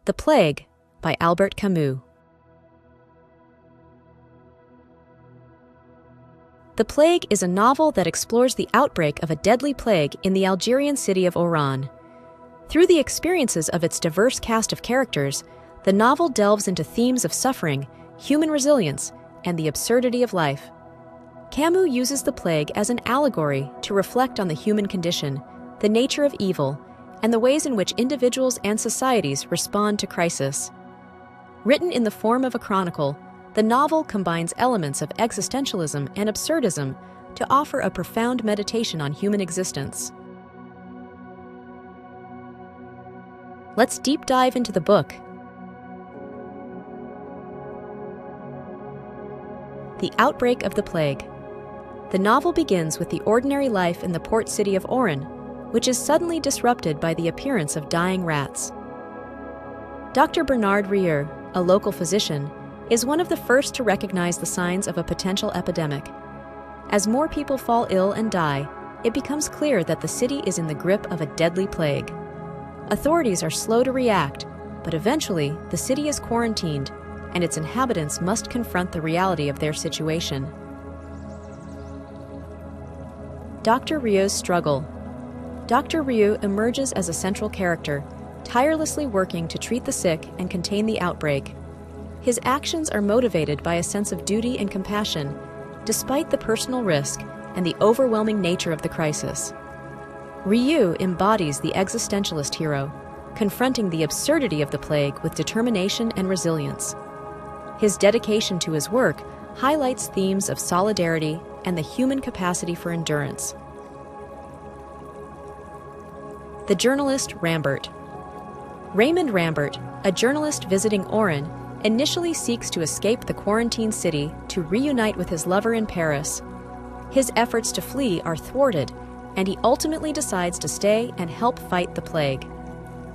The Plague by Albert Camus. The Plague is a novel that explores the outbreak of a deadly plague in the Algerian city of Oran. Through the experiences of its diverse cast of characters, the novel delves into themes of suffering, human resilience, and the absurdity of life. Camus uses the plague as an allegory to reflect on the human condition, the nature of evil, and the ways in which individuals and societies respond to crisis. Written in the form of a chronicle, the novel combines elements of existentialism and absurdism to offer a profound meditation on human existence. Let's deep dive into the book. The outbreak of the plague. The novel begins with the ordinary life in the port city of Oran, which is suddenly disrupted by the appearance of dying rats. Dr. Bernard Rieur, a local physician, is one of the first to recognize the signs of a potential epidemic. As more people fall ill and die, it becomes clear that the city is in the grip of a deadly plague. Authorities are slow to react, but eventually the city is quarantined, and its inhabitants must confront the reality of their situation. Dr. Rieur's struggle. Dr. Rieur emerges as a central character, tirelessly working to treat the sick and contain the outbreak. His actions are motivated by a sense of duty and compassion, despite the personal risk and the overwhelming nature of the crisis. Rieur embodies the existentialist hero, confronting the absurdity of the plague with determination and resilience. His dedication to his work highlights themes of solidarity and the human capacity for endurance. The journalist Rambert. Raymond Rambert, a journalist visiting Oran, initially seeks to escape the quarantine city to reunite with his lover in Paris. His efforts to flee are thwarted, and he ultimately decides to stay and help fight the plague.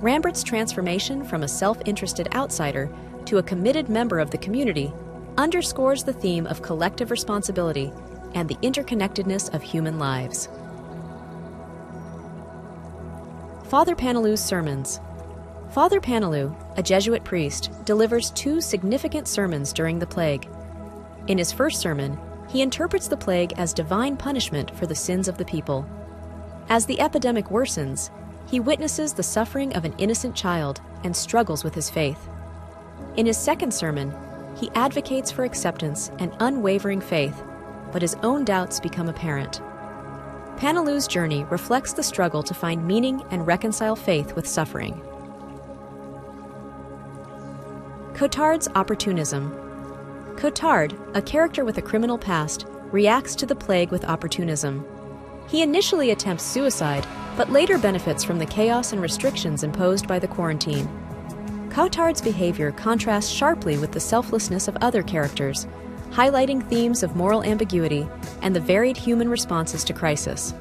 Rambert's transformation from a self-interested outsider to a committed member of the community underscores the theme of collective responsibility and the interconnectedness of human lives. Father Panelou's sermons. Father Paneloux, a Jesuit priest, delivers two significant sermons during the plague. In his first sermon, he interprets the plague as divine punishment for the sins of the people. As the epidemic worsens, he witnesses the suffering of an innocent child and struggles with his faith. In his second sermon, he advocates for acceptance and unwavering faith, but his own doubts become apparent. Panelou's journey reflects the struggle to find meaning and reconcile faith with suffering. Cotard's opportunism. Cotard, a character with a criminal past, reacts to the plague with opportunism. He initially attempts suicide, but later benefits from the chaos and restrictions imposed by the quarantine. Cotard's behavior contrasts sharply with the selflessness of other characters, highlighting themes of moral ambiguity and the varied human responses to crisis.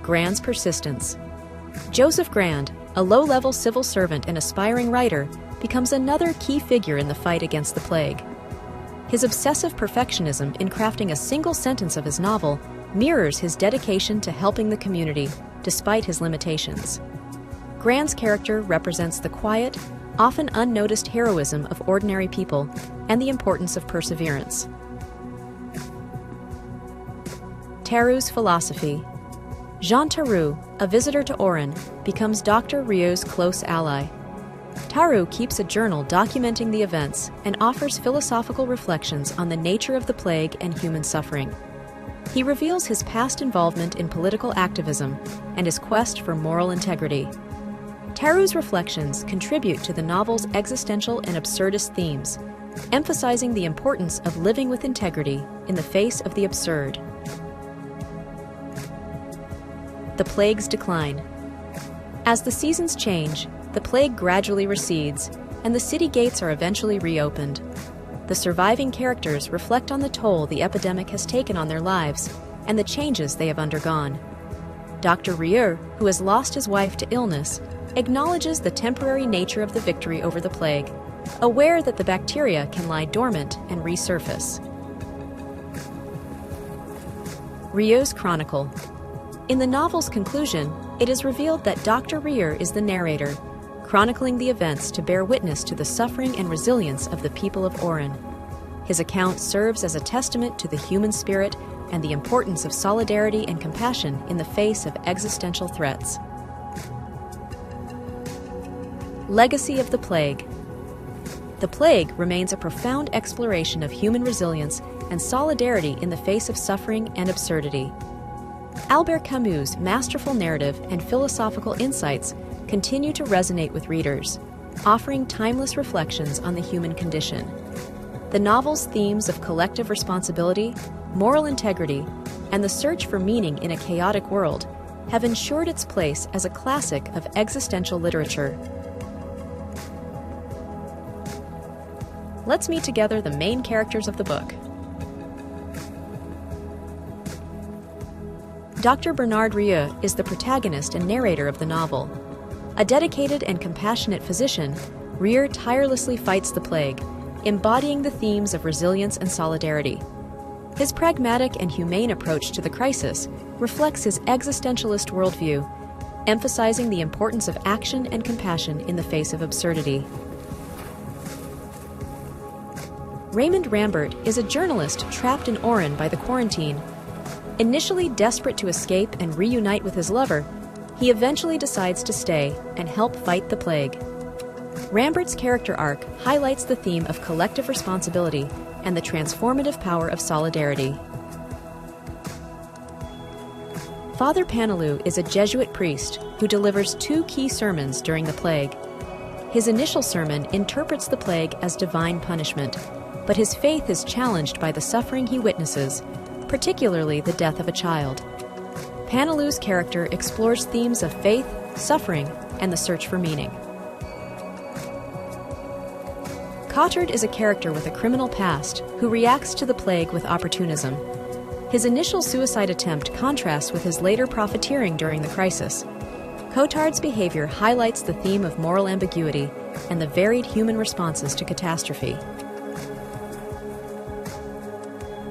Grand's persistence. Joseph Grand, a low-level civil servant and aspiring writer, becomes another key figure in the fight against the plague. His obsessive perfectionism in crafting a single sentence of his novel mirrors his dedication to helping the community, despite his limitations. Grand's character represents the quiet, often unnoticed heroism of ordinary people and the importance of perseverance. Theroux's philosophy. Jean Theroux, a visitor to Oran, becomes Dr. Rieur's close ally. Theroux keeps a journal documenting the events and offers philosophical reflections on the nature of the plague and human suffering. He reveals his past involvement in political activism and his quest for moral integrity. Theroux's reflections contribute to the novel's existential and absurdist themes, emphasizing the importance of living with integrity in the face of the absurd. The plague's decline. As the seasons change, the plague gradually recedes, and the city gates are eventually reopened. The surviving characters reflect on the toll the epidemic has taken on their lives and the changes they have undergone. Dr. Rieur, who has lost his wife to illness, acknowledges the temporary nature of the victory over the plague, aware that the bacteria can lie dormant and resurface. Rieur's chronicle. In the novel's conclusion, it is revealed that Dr. Rieur is the narrator, chronicling the events to bear witness to the suffering and resilience of the people of Oran. His account serves as a testament to the human spirit and the importance of solidarity and compassion in the face of existential threats. Legacy of the Plague. The Plague remains a profound exploration of human resilience and solidarity in the face of suffering and absurdity. Albert Camus' masterful narrative and philosophical insights continue to resonate with readers, offering timeless reflections on the human condition. The novel's themes of collective responsibility, moral integrity, and the search for meaning in a chaotic world have ensured its place as a classic of existential literature. Let's meet together the main characters of the book. Dr. Bernard Rieu is the protagonist and narrator of the novel. A dedicated and compassionate physician, Rieu tirelessly fights the plague, embodying the themes of resilience and solidarity. His pragmatic and humane approach to the crisis reflects his existentialist worldview, emphasizing the importance of action and compassion in the face of absurdity. Raymond Rambert is a journalist trapped in Oran by the quarantine. Initially desperate to escape and reunite with his lover, he eventually decides to stay and help fight the plague. Rambert's character arc highlights the theme of collective responsibility and the transformative power of solidarity. Father Panelou is a Jesuit priest who delivers two key sermons during the plague. His initial sermon interprets the plague as divine punishment, but his faith is challenged by the suffering he witnesses, particularly the death of a child. Panelou's character explores themes of faith, suffering, and the search for meaning. Cottard is a character with a criminal past who reacts to the plague with opportunism. His initial suicide attempt contrasts with his later profiteering during the crisis. Cottard's behavior highlights the theme of moral ambiguity and the varied human responses to catastrophe.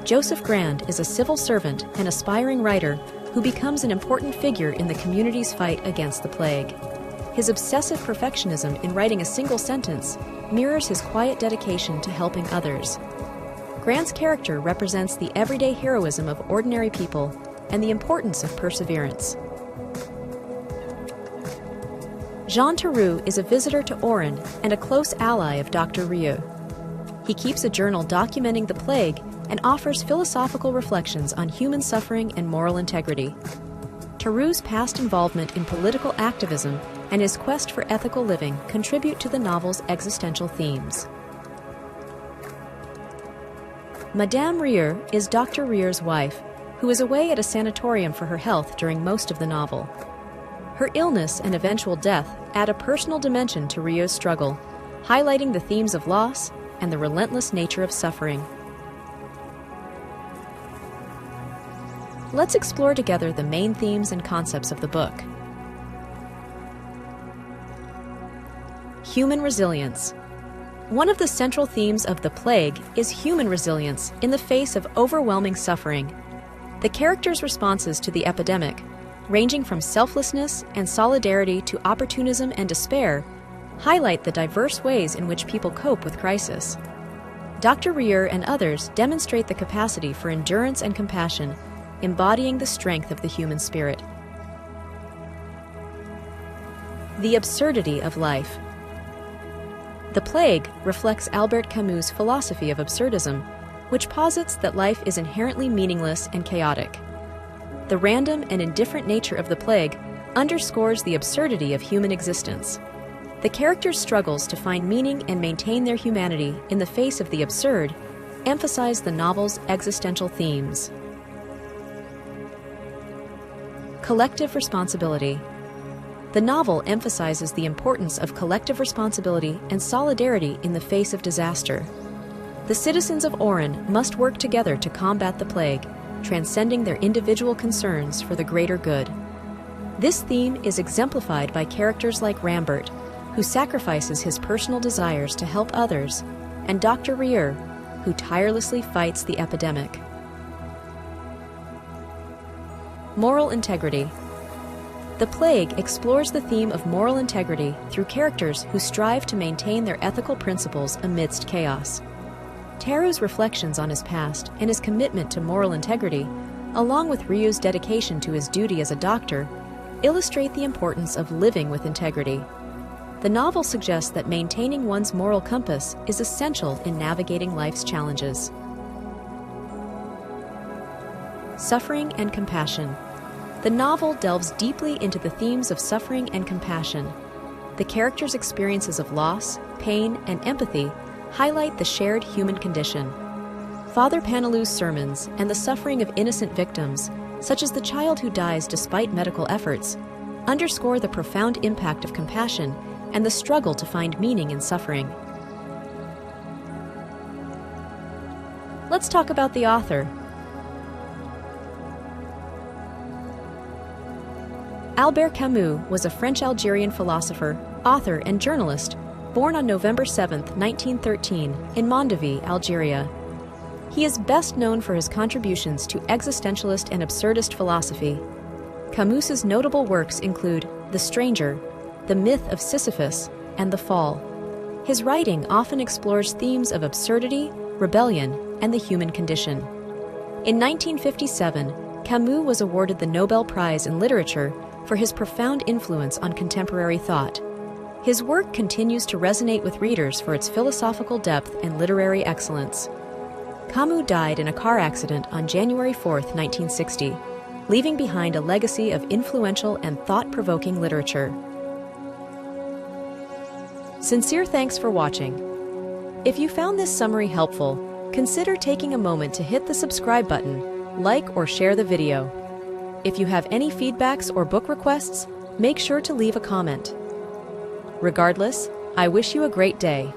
Joseph Grand is a civil servant and aspiring writer who becomes an important figure in the community's fight against the plague. His obsessive perfectionism in writing a single sentence mirrors his quiet dedication to helping others. Grand's character represents the everyday heroism of ordinary people and the importance of perseverance. Jean Theroux is a visitor to Oran and a close ally of Dr. Rieu. He keeps a journal documenting the plague and offers philosophical reflections on human suffering and moral integrity. Theroux's past involvement in political activism and his quest for ethical living contribute to the novel's existential themes. Madame Rieur is Dr. Rieur's wife, who is away at a sanatorium for her health during most of the novel. Her illness and eventual death add a personal dimension to Rieur's struggle, highlighting the themes of loss and the relentless nature of suffering. Let's explore together the main themes and concepts of the book. Human resilience. One of the central themes of The Plague is human resilience in the face of overwhelming suffering. The characters' responses to the epidemic, ranging from selflessness and solidarity to opportunism and despair, highlight the diverse ways in which people cope with crisis. Dr. Rieur and others demonstrate the capacity for endurance and compassion, embodying the strength of the human spirit. The absurdity of life. The Plague reflects Albert Camus' philosophy of absurdism, which posits that life is inherently meaningless and chaotic. The random and indifferent nature of the plague underscores the absurdity of human existence. The characters' struggles to find meaning and maintain their humanity in the face of the absurd emphasize the novel's existential themes. Collective responsibility. The novel emphasizes the importance of collective responsibility and solidarity in the face of disaster. The citizens of Oran must work together to combat the plague, transcending their individual concerns for the greater good. This theme is exemplified by characters like Rambert, who sacrifices his personal desires to help others, and Dr. Rieur, who tirelessly fights the epidemic. Moral integrity. The Plague explores the theme of moral integrity through characters who strive to maintain their ethical principles amidst chaos. Teru's reflections on his past and his commitment to moral integrity, along with Ryu's dedication to his duty as a doctor, illustrate the importance of living with integrity. The novel suggests that maintaining one's moral compass is essential in navigating life's challenges. Suffering and compassion. The novel delves deeply into the themes of suffering and compassion. The characters' experiences of loss, pain, and empathy highlight the shared human condition. Father Panelou's sermons and the suffering of innocent victims, such as the child who dies despite medical efforts, underscore the profound impact of compassion and the struggle to find meaning in suffering. Let's talk about the author. Albert Camus was a French-Algerian philosopher, author, and journalist born on November 7, 1913, in Mondovì, Algeria. He is best known for his contributions to existentialist and absurdist philosophy. Camus's notable works include The Stranger, The Myth of Sisyphus, and The Fall. His writing often explores themes of absurdity, rebellion, and the human condition. In 1957, Camus was awarded the Nobel Prize in Literature for his profound influence on contemporary thought. His work continues to resonate with readers for its philosophical depth and literary excellence. Camus died in a car accident on January 4, 1960, leaving behind a legacy of influential and thought-provoking literature. Sincere thanks for watching. If you found this summary helpful, consider taking a moment to hit the subscribe button, like or share the video. If you have any feedbacks or book requests, make sure to leave a comment. Regardless, I wish you a great day.